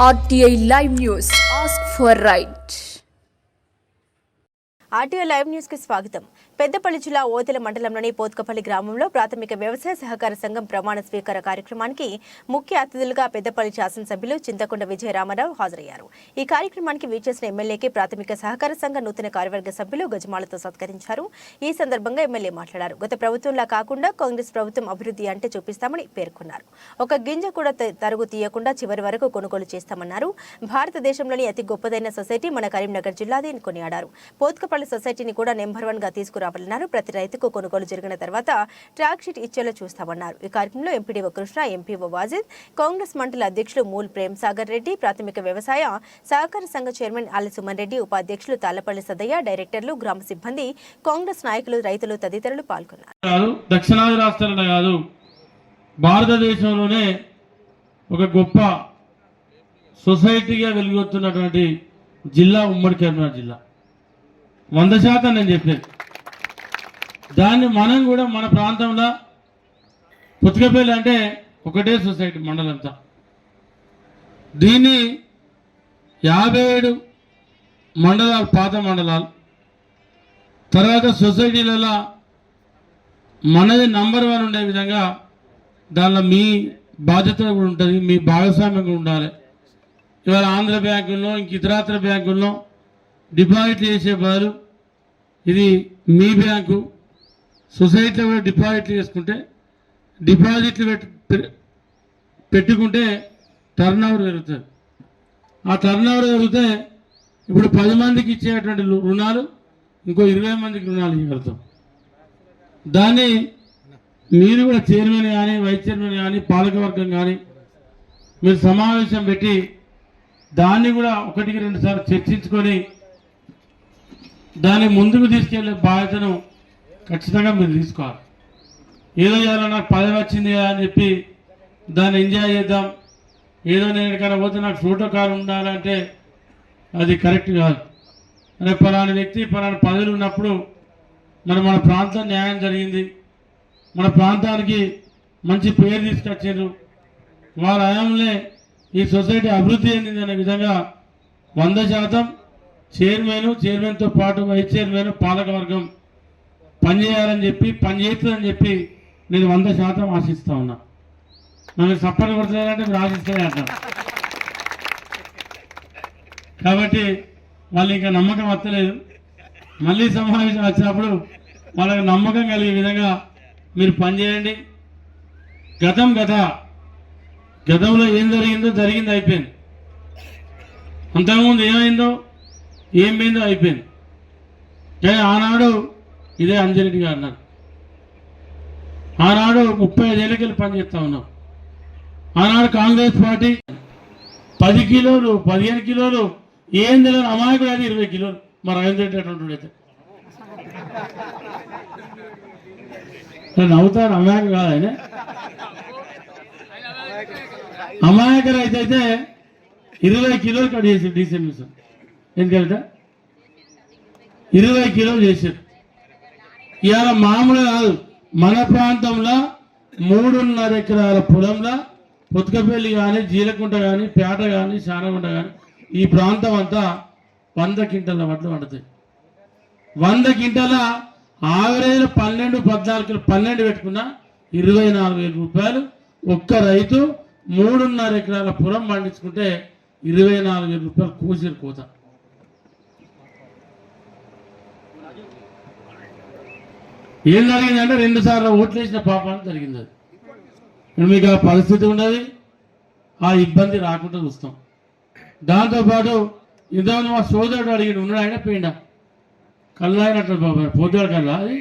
RTI Live News. Ask for right. RTI live news కి స్వాగతం. పెద్దపల్లి జిల్లా ఓతెల మండలంలోని పోత్కపల్లి గ్రామంలో ప్రాథమిక వ్యవసాయ సహకార సంఘం ప్రమాణ స్వీకార కార్యక్రమానికి ముఖ్య అతిథులుగా పెద్దపల్లి శాసనసభ్యులు చింతకుంట విజయరామారావు హాజరయ్యారు. ఈ కార్యక్రమానికి విచ్చేసిన ఎమ్మెల్యేకి ప్రాథమిక సహకార సంఘ నూతన కార్యవర్గ సభ్యులు గజమాలతో సత్కరించారు. ఈ సందర్భంగా ఎమ్మెల్యే మాట్లాడారు. గత ప్రభుత్వంలా కాకుండా కాంగ్రెస్ ప్రభుత్వం అభివృద్ధి అంటే చూపిస్తామని పేర్కొన్నారు. ఒక గింజ కూడా తరుగు తీయకుండా చివరి వరకు కొనుగోలు చేస్తామన్నారు. భారతదేశంలోని అతి గొప్పదైన సొసైటీ మన కరీంనగర్ జిల్లాది అని కొనియాడారు. పోత్కపల్లి సొసైటీని కూడా నెంబర్ 1 గా తీసుకురావాలన్నారు. ప్రతి రైతుకు కొనుగోలు జరిగిన తర్వాత ట్రాక్ షీట్ ఇచ్చేలా చూస్తామన్నారు. ఈ కార్యక్రమంలో ఎంపీడీఓ కృష్ణ, ఎంపీఓ వాజిద్, కాంగ్రెస్ మండల అధ్యక్షులు మూల్ ప్రేమ్ సాగర్ రెడ్డి, ప్రాథమిక వ్యవసాయ సహకార సంఘ చైర్మన్ అల్లి సుమన్ రెడ్డి, ఉపాధ్యక్షులు తాళ్లపల్లి సదయ్య, డైరెక్టర్లు, గ్రామ సిబ్బంది, కాంగ్రెస్ నాయకులు, రైతులు తదితరులు పాల్గొన్నారు. దక్షిణాది రాష్ట్రాలలో కాదు, భారతదేశంలోనే ఒక గొప్ప సొసైటీగా వెలుగొస్తున్నటువంటి జిల్లా ఉమ్మడి కరీంనగర్ జిల్లా. 100% నేను చెప్పేది. దాన్ని మనం కూడా మన ప్రాంతంలో పుత్కపల్లి అంటే ఒకటే సొసైటీ మండలంతా. దీన్ని 57 మండలాలు, పాత మండలాలు, తర్వాత సొసైటీలలో మనది నంబర్ 1 ఉండే విధంగా దానిలో మీ బాధ్యత కూడా ఉంటుంది, మీ భాగస్వామ్యం కూడా ఉండాలి. ఇవాళ ఆంధ్ర బ్యాంకుల్లో ఇంక ఇతరాత్ర బ్యాంకుల్లో డిపాజిట్లు చేసే బదులు ఇది మీ బ్యాంకు, సొసైటీలో కూడా డిపాజిట్లు చేసుకుంటే, డిపాజిట్లు పెట్టుకుంటే టర్న్ ఓవర్ పెరుగుతుంది. ఆ టర్న్ ఓవర్ పెరిగితే ఇప్పుడు 10 మందికి ఇచ్చేటువంటి రుణాలు ఇంకో 20 మందికి రుణాలు ఇవ్వగలుగుతాం. దాన్ని మీరు కూడా చైర్మన్ కానీ, వైస్ చైర్మన్ కానీ, పాలకవర్గం కానీ మీరు సమావేశం పెట్టి దాన్ని కూడా 1-2 సార్లు చర్చించుకొని దాన్ని ముందుకు తీసుకెళ్లే బాధ్యతను ఖచ్చితంగా మీరు తీసుకోవాలి. ఏదో ఇవాళ నాకు పదవి వచ్చింది అని చెప్పి దాన్ని ఎంజాయ్ చేద్దాం, ఏదో నేను ఎక్కడికైనా పోతే నాకు ఫోటో కార్ ఉండాలంటే అది కరెక్ట్ కాదు. అనే పలానా వ్యక్తి పలానా పదవులు ఉన్నప్పుడు మన ప్రాంతం న్యాయం జరిగింది, మన ప్రాంతానికి మంచి పేరు తీసుకొచ్చారు, వారి హయాంలో ఈ సొసైటీ అభివృద్ధి చెందింది అనే విధంగా 100% చైర్మన్తో పాటు వైస్ చైర్మన్, పాలకవర్గం పనిచేయాలని చెప్పి, పనిచేస్తుందని చెప్పి నేను 100% ఆశిస్తా ఉన్నా. నన్ను సప్పని కొడతారంటే మీరు ఆశిస్తూనే అంటారు. కాబట్టి వాళ్ళు ఇంకా నమ్మకం వస్తలేదు. మళ్ళీ సమావేశం వచ్చినప్పుడు వాళ్ళకి నమ్మకం కలిగే విధంగా మీరు పనిచేయండి. గతంలో ఏం జరిగింది అయిపోయింది. అంతకుముందు ఏమైందో అయిపోయింది. కానీ ఆనాడు ఇదే అంజిరెడ్డి గారు అన్నారు, ఆనాడు 35 ఏళ్ళకెళ్ళి పనిచేస్తా ఉన్నాం. ఆనాడు కాంగ్రెస్ పార్టీ 10 కిలోలు 15 కిలోలు ఏం తెలియదు అమాయకుడు, అది 20 కిలోలు. మా రవీంద్ర రెడ్డి అటువంటి అయితే నవ్వుతారు. అమాయకుడు కాదు ఆయన, అమాయక రైతు అయితే 20 కిలోలు కట్ చేసి డీసీఎం మిషన్ ఎందుకంటే 20 కిలోలు చేశారు. ఇవాళ మామూలు కాదు, మన ప్రాంతంలో 3.5 ఎకరాల పొలంలో పుత్కపల్లి కానీ, జీలకుంట కానీ, పేట కానీ, శానగుంట కానీ ఈ ప్రాంతం అంతా 100 క్వింటాల వడ్లు పండుతాయి. 100 క్వింటాల ఆవరేజ్ 12-14 కిలో 12 పెట్టుకున్నా 24,000 రూపాయలు. ఒక్క రైతు 3.5 ఎకరాల పొలం పండించుకుంటే 24,000 రూపాయలు కోసిరు కోత. ఏం జరిగిందంటే 2 సార్లు ఓట్లు వేసిన పాపాన్ని జరిగింది. అది మీకు ఆ పరిస్థితి ఉన్నది, ఆ ఇబ్బంది రాకుండా చూస్తాం. దాంతోపాటు ఇంతకుముందు మా సోదరుడు అడిగి ఉన్నాడు, ఆయన పోయిండా కళ్ళు అయినట్టు బాబా పొద్దుడు కల్లా అది